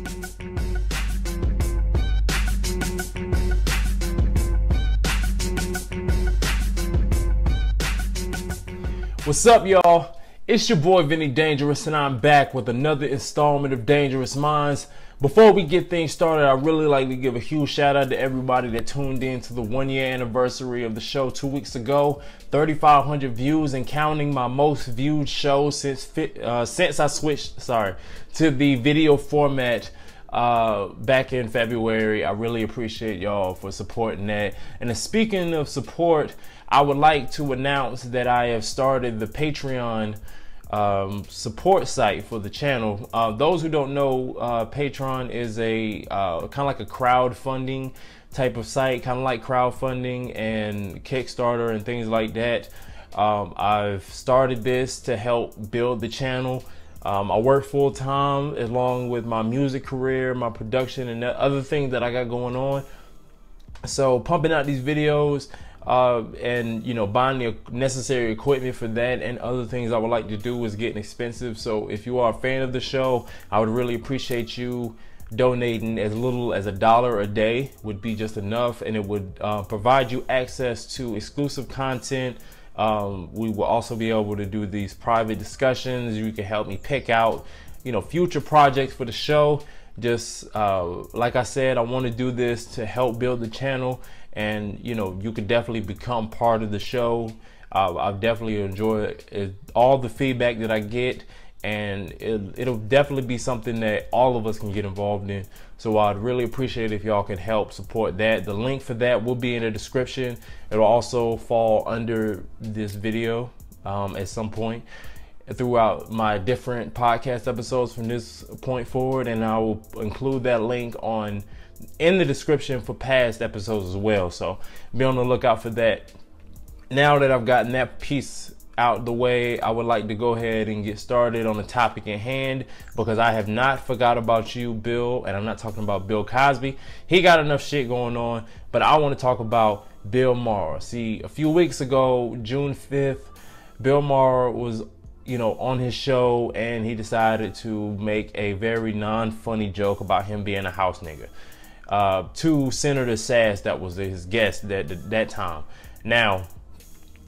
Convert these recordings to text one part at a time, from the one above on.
What's up, y'all? It's your boy Vinnie-Dangerous, and I'm back with another installment of Dangerous Minds. Before we get things started, I'd really like to give a huge shout out to everybody that tuned in to the 1-year anniversary of the show 2 weeks ago. 3,500 views and counting, my most viewed show since I switched to the video format back in February. I really appreciate y'all for supporting that. And speaking of support, I would like to announce that I have started the Patreon support site for the channel. Those who don't know, Patreon is a kind of like a crowdfunding type of site, kind of like crowdfunding and Kickstarter and things like that. I've started this to help build the channel. I work full time along with my music career, my production, and the other things that I got going on. So pumping out these videos, and buying the necessary equipment for that and other things I would like to do is getting expensive. So if you are a fan of the show, I would really appreciate you donating. As little as $1 a day would be just enough, and it would provide you access to exclusive content. We will also be able to do these private discussions. You can help me pick out future projects for the show. Just like I said, I want to do this to help build the channel, and you could definitely become part of the show. I've definitely enjoyed all the feedback that I get, and it'll definitely be something that all of us can get involved in. So I'd really appreciate if y'all can help support that. The link for that will be in the description. It'll also fall under this video at some point throughout my different podcast episodes from this point forward, and I will include that link in the description for past episodes as well. So be on the lookout for that. Now that I've gotten that piece out the way, I would like to go ahead and get started on the topic at hand, because I have not forgot about you, Bill, and I'm not talking about Bill Cosby. He got enough shit going on, but I want to talk about Bill Maher. See, a few weeks ago, June 5th, Bill Maher was on his show, and he decided to make a very non-funny joke about him being a house nigga to Senator Sass, that was his guest that time. Now,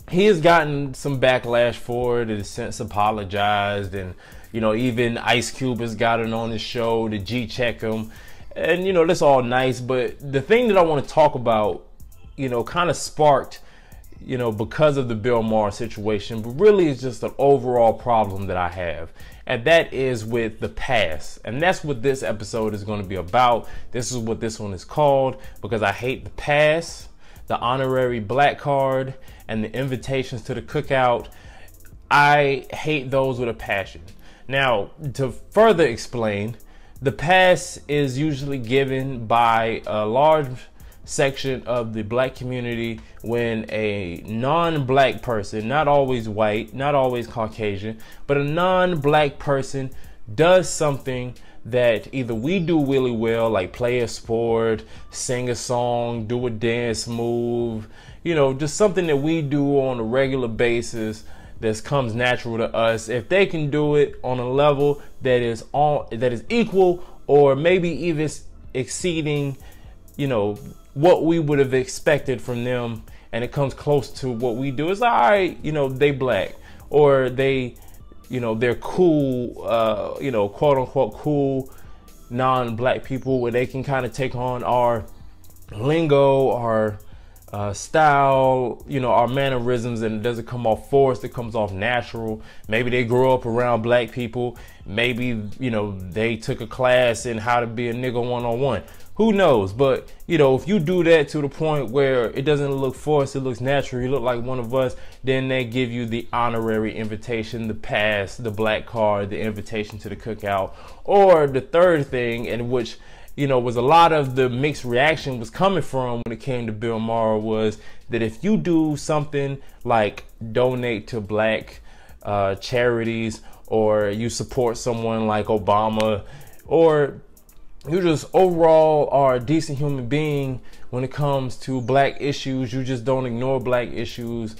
he has gotten some backlash for it, and since apologized, and even Ice Cube has gotten on his show to G-check him, and that's all nice. But the thing that I want to talk about, kind of sparked because of the Bill Maher situation, but really it's just an overall problem that I have, and that is with the past. And that's what this episode is going to be about. This is what this one is called, because I hate the past, the honorary black card, and the invitations to the cookout. I hate those with a passion. Now, to further explain, the past is usually given by a large section of the black community when a non-black person, not always white, not always Caucasian, but a non-black person does something that either we do really well, like play a sport, sing a song, do a dance move, just something that we do on a regular basis that comes natural to us. If they can do it on a level that is equal, or maybe even exceeding what we would have expected from them, and it comes close to what we do, it's like, all right, they black, or they're cool, quote unquote cool non-black people, where they can kind of take on our lingo, our style, our mannerisms, and it doesn't come off forced, it comes off natural. Maybe they grew up around black people, maybe they took a class in how to be a nigga 101. Who knows? But if you do that to the point where it doesn't look forced, it looks natural, you look like one of us, then they give you the honorary invitation, the pass, the black card, the invitation to the cookout. Or the third thing, in which was a lot of the mixed reaction was coming from when it came to Bill Maher, was that if you do something like donate to black charities, or you support someone like Obama, or you just overall are a decent human being when it comes to black issues, you just don't ignore black issues,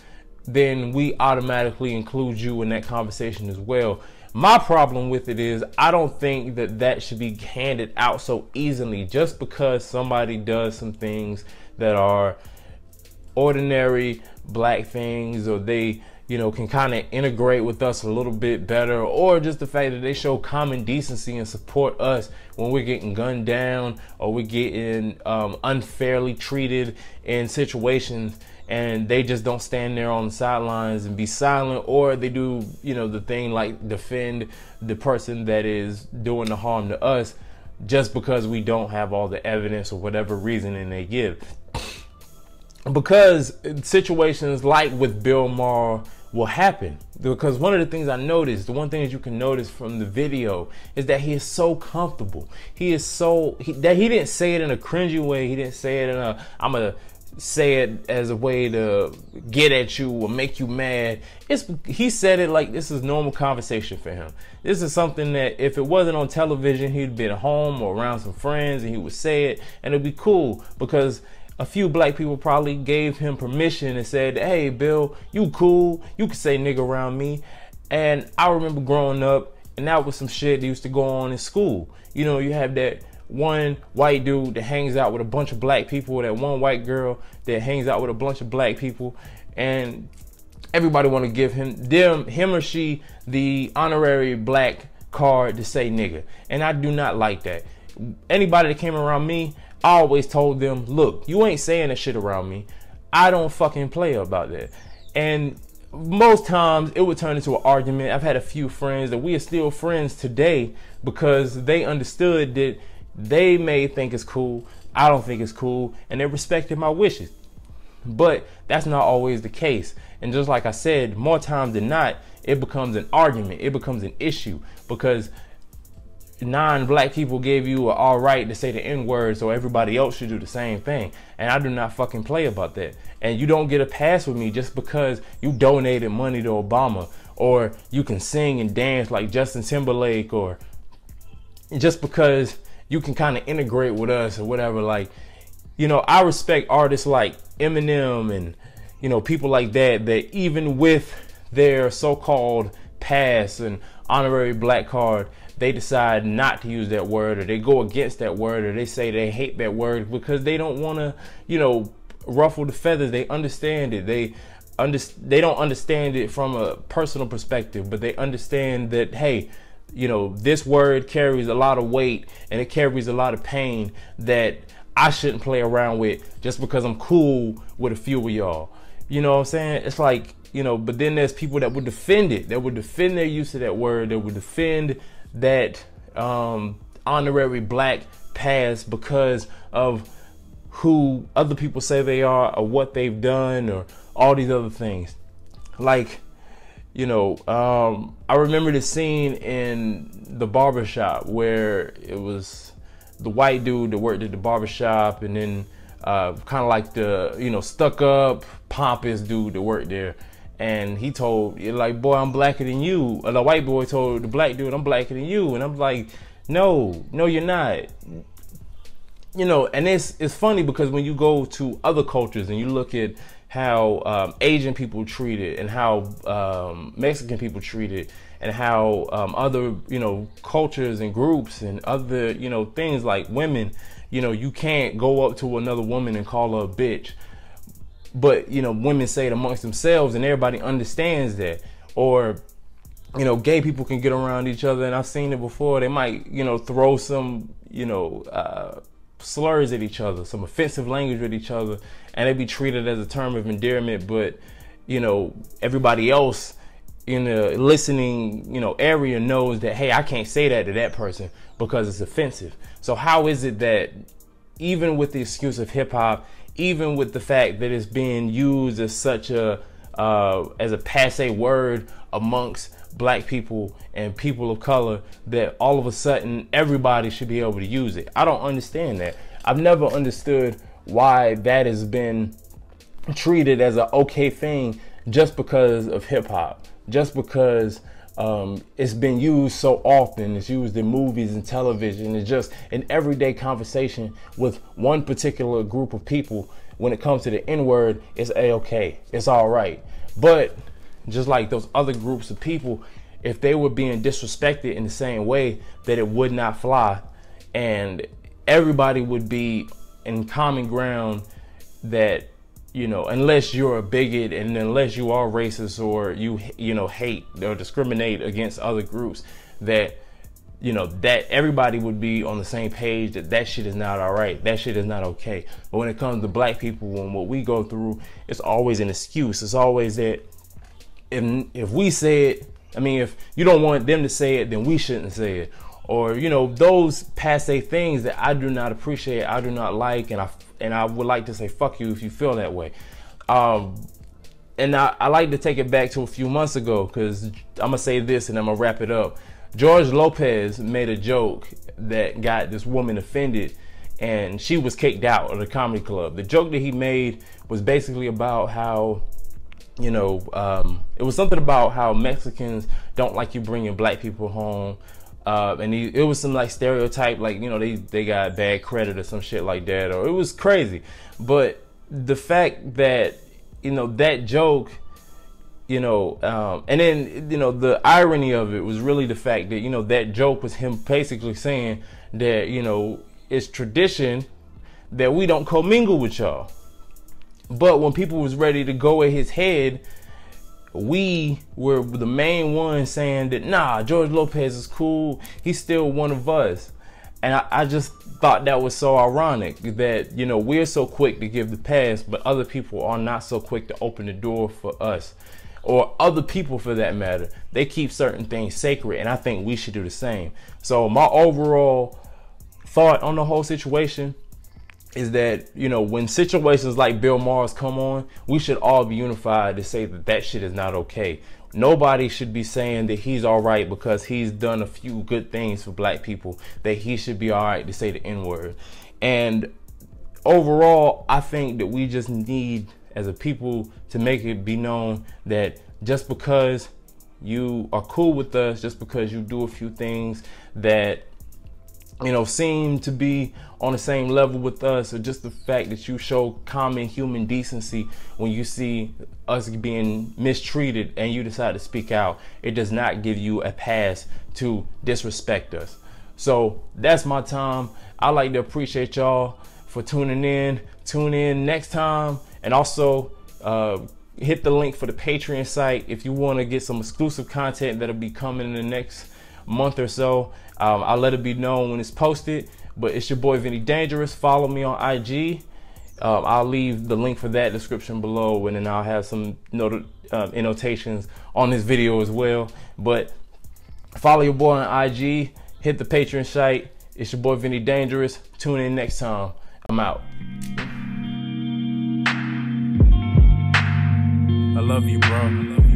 then we automatically include you in that conversation as well. My problem with it is I don't think that should be handed out so easily just because somebody does some things that are ordinary black things, or they, you know, can kind of integrate with us a little bit better, or just the fact that they show common decency and support us when we're getting gunned down or we're getting unfairly treated in situations, and they just don't stand there on the sidelines and be silent, or they do, you know, the thing like defend the person that is doing the harm to us just because we don't have all the evidence or whatever reasoning they give. Because situations like with Bill Maher will happen. Because one of the things I noticed, the one thing that you can notice from the video, is that he is so comfortable. He is so, that he didn't say it in a cringy way. He didn't say it in a, I'm gonna say it as a way to get at you or make you mad. He said it like this is normal conversation for him. This is something that if it wasn't on television, he'd been at home or around some friends and he would say it, and it'd be cool, because a few black people probably gave him permission and said, hey, Bill, you cool. You can say nigga around me. And I remember growing up, and that was some shit that used to go on in school. You know, you have that one white dude that hangs out with a bunch of black people, that one white girl that hangs out with a bunch of black people, and everybody want to give him or she the honorary black card to say nigga. And I do not like that. Anybody that came around me, I always told them, look, you ain't saying that shit around me. I don't fucking play about that. And most times it would turn into an argument. I've had a few friends that we are still friends today because they understood that they may think it's cool, I don't think it's cool, and they respected my wishes. But that's not always the case. And just like I said, more times than not, it becomes an argument. It becomes an issue because non-black people gave you an all right to say the N-word, so everybody else should do the same thing. And I do not fucking play about that. And you don't get a pass with me just because you donated money to Obama, or you can sing and dance like Justin Timberlake, or just because you can kind of integrate with us or whatever. Like, you know, I respect artists like Eminem and, you know, people like that, that even with their so-called pass and honorary black card, they decide not to use that word, or they go against that word, or they say they hate that word because they don't want to, you know, ruffle the feathers. They understand it. They don't understand it from a personal perspective, but they understand that, hey, you know, this word carries a lot of weight and it carries a lot of pain that I shouldn't play around with just because I'm cool with a few of y'all. You know what I'm saying? It's like, you know, but then there's people that would defend it, that would defend their use of that word, that would defend that honorary black pass because of who other people say they are, or what they've done, or all these other things. Like, you know, I remember the scene in the barbershop where it was the white dude that worked at the barbershop, and then kind of like the, you know, stuck up, pompous dude that worked there. And he told, like, boy, I'm blacker than you. Or the white boy told the black dude, I'm blacker than you. And I'm like, no, you're not. You know, and it's funny because when you go to other cultures and you look at how Asian people treat it, and how Mexican people treat it, and how other, you know, cultures and groups and other, you know, things like women, you know, you can't go up to another woman and call her a bitch. But, you know, women say it amongst themselves and everybody understands that. Or, you know, gay people can get around each other, and I've seen it before. They might, you know, throw some, you know, slurs at each other, some offensive language at each other, and they be treated as a term of endearment. But, you know, everybody else in the listening, you know, area knows that, hey, I can't say that to that person because it's offensive. So how is it that even with the excuse of hip hop, even with the fact that it's being used as such a as a passé word amongst black people and people of color, that all of a sudden everybody should be able to use it? I don't understand that. I've never understood why that has been treated as an okay thing just because of hip hop, just because it's been used so often. It's used in movies and television. It's just an everyday conversation with one particular group of people. When it comes to the N-word, it's a-okay. It's all right. But just like those other groups of people, if they were being disrespected in the same way, that it would not fly, and everybody would be in common ground that, you know, unless you're a bigot and unless you are racist or you know, hate or discriminate against other groups, that, you know, that everybody would be on the same page that that shit is not all right. That shit is not okay. But when it comes to black people and what we go through, it's always an excuse. It's always that if we say it, I mean, if you don't want them to say it, then we shouldn't say it. Or, you know, those passe things that I do not appreciate, I do not like, and I would like to say fuck you if you feel that way. And I like to take it back to a few months ago, because I'm gonna say this and I'm gonna wrap it up. George Lopez made a joke that got this woman offended, and she was kicked out of the comedy club. The joke that he made was basically about how, you know, it was something about how Mexicans don't like you bringing black people home. And it was some like stereotype, like, you know, they got bad credit or some shit like that, or it was crazy. But the fact that, you know, that joke, you know, and then, you know, the irony of it was really the fact that, you know, that joke was him basically saying that, you know, it's tradition that we don't commingle with y'all. But when people was ready to go at his head, we were the main ones saying that, nah, George Lopez is cool, he's still one of us. And I just thought that was so ironic that, you know, we're so quick to give the pass, but other people are not so quick to open the door for us, or other people for that matter. They keep certain things sacred, and I think we should do the same. So my overall thought on the whole situation is that, you know, when situations like Bill Maher's come on, we should all be unified to say that that shit is not okay. Nobody should be saying that he's all right because he's done a few good things for black people, that he should be all right to say the N-word. And overall, I think that we just need, as a people, to make it be known that just because you are cool with us, just because you do a few things that, you know, seem to be on the same level with us, or just the fact that you show common human decency when you see us being mistreated and you decide to speak out, it does not give you a pass to disrespect us. So that's my time. I like to appreciate y'all for tuning in. Tune in next time, and also hit the link for the Patreon site if you want to get some exclusive content that'll be coming in the next month or so. I'll let it be known when it's posted. But it's your boy Vinnie-Dangerous. Follow me on IG. I'll leave the link for that description below, and then I'll have some annotations on this video as well. But follow your boy on IG. Hit the Patreon site. It's your boy Vinnie-Dangerous. Tune in next time. I'm out. I love you, bro.